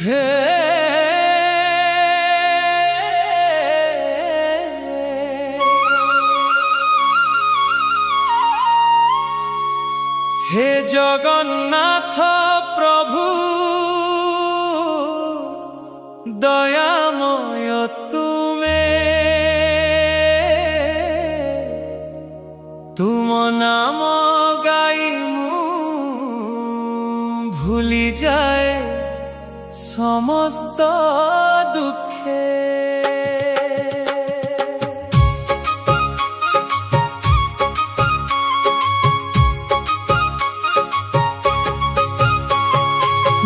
হে হে জগন্নাথ প্রভু দয়াময় তুমে তুম নাম গাই ভুলি যায় সমস্ত দুঃখে।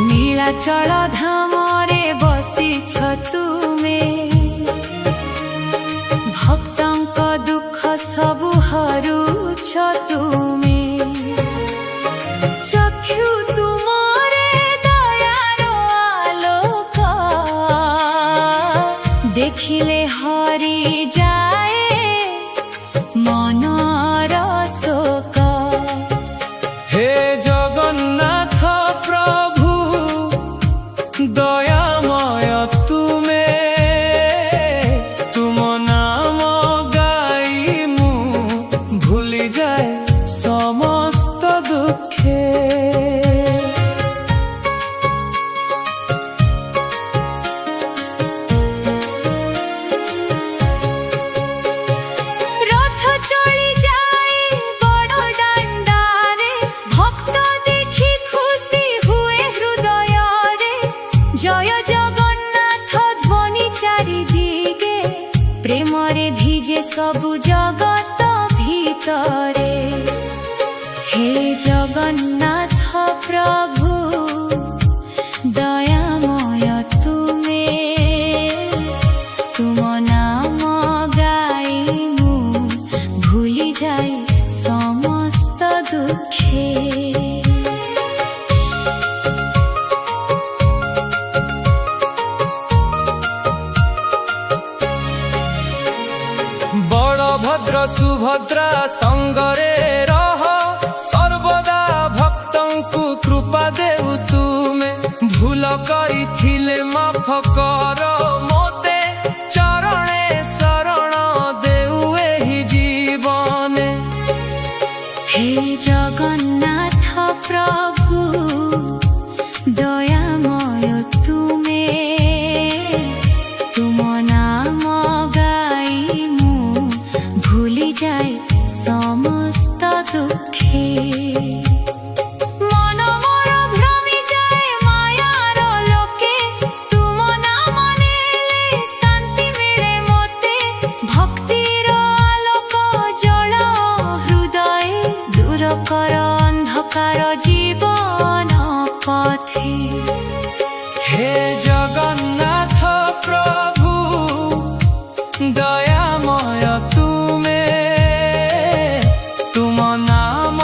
नीलाचल धामरे बसिछ तुमे, भक्तंक दुख सबु हरुछ तुमे। चक्षु तुमरे दयार आलोक, देखिले हरि जाए मनर शोक। हे जगन्नाथ प्रभु दयामय तुमे, तुम नाम गाई मु भूली जाए समस्त दुखे। रथ चली जाए बड़ डांडारे, भक्त देखी खुशी हुए हृदय रे। जय जगन्नाथ ध्वनि चारि दिगे, प्रेम रे भिजे सबु जगत भीतरे। हे जगन्नाथ प्रभु दयामय तुमे, तुम नाम गाई मु भूली जाए समस्त दुखे। बलभद्र सुभद्रा संगरे रह, सर्वदा भक्तंकु कृपा देउ तुमे। भूल करिथिले माफ कर मोते, चरणे शरण देउ एहि जीवने। हे जगन्नाथ प्रभु दयामय तुमे, तुम नाम गाई मु भूली जाए समस्त दुखे। मन मोर भ्रमी जाए मायार लोके, तुम नाम नेले शांति मिले मोते। भक्तिर आलोक जल हृदय, दूर कर अंधकार जीवन पथे। हे जगन्नाथ प्रभु दयामय तुमे, तुम नाम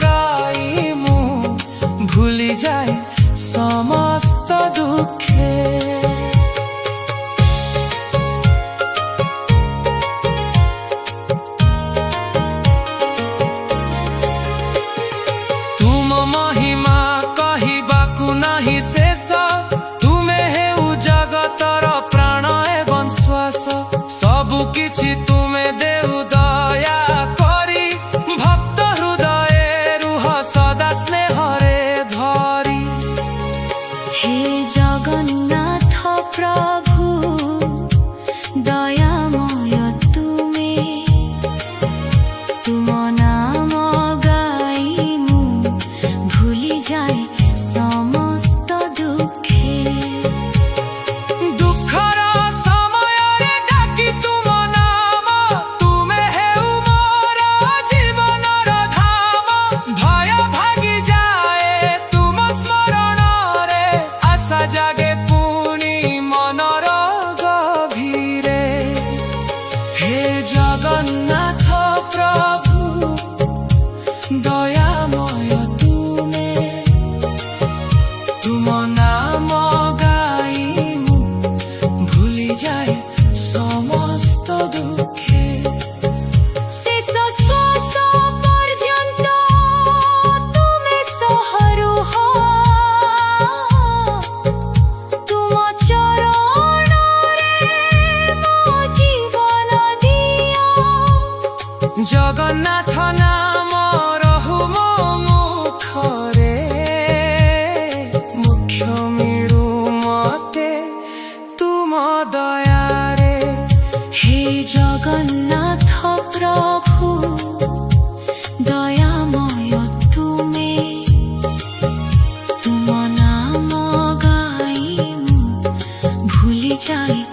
गाई मु भूली जाए समस्त दुखे। तुम महिमा कहिबाकु नाही शेष, तुमे हेउ जगतर प्राण एवं श्वास। सबु किछि तुमे देउ दया करी, भक्त हृदय रुह सदा स्नेहरे धरी। हे जगन्नाथ प्रभु दयामय तुमे, तुम नाम गाई मु भूली जाए समस्त दुखे। दुखर समयरे डाकी तुम नाम, तुमे हेउ मोर जीवनर धाम। भय भागी जाए तुम स्मरण रे, आशा जागे पुनि मनर गभीरे। हे जगन्नाथ प्रभु दयामय तुमे, तुम नाम गाई मु भूली जाए समस्त दुखे। शेष श्वास पर्यंत तुमे सहरुह, চাই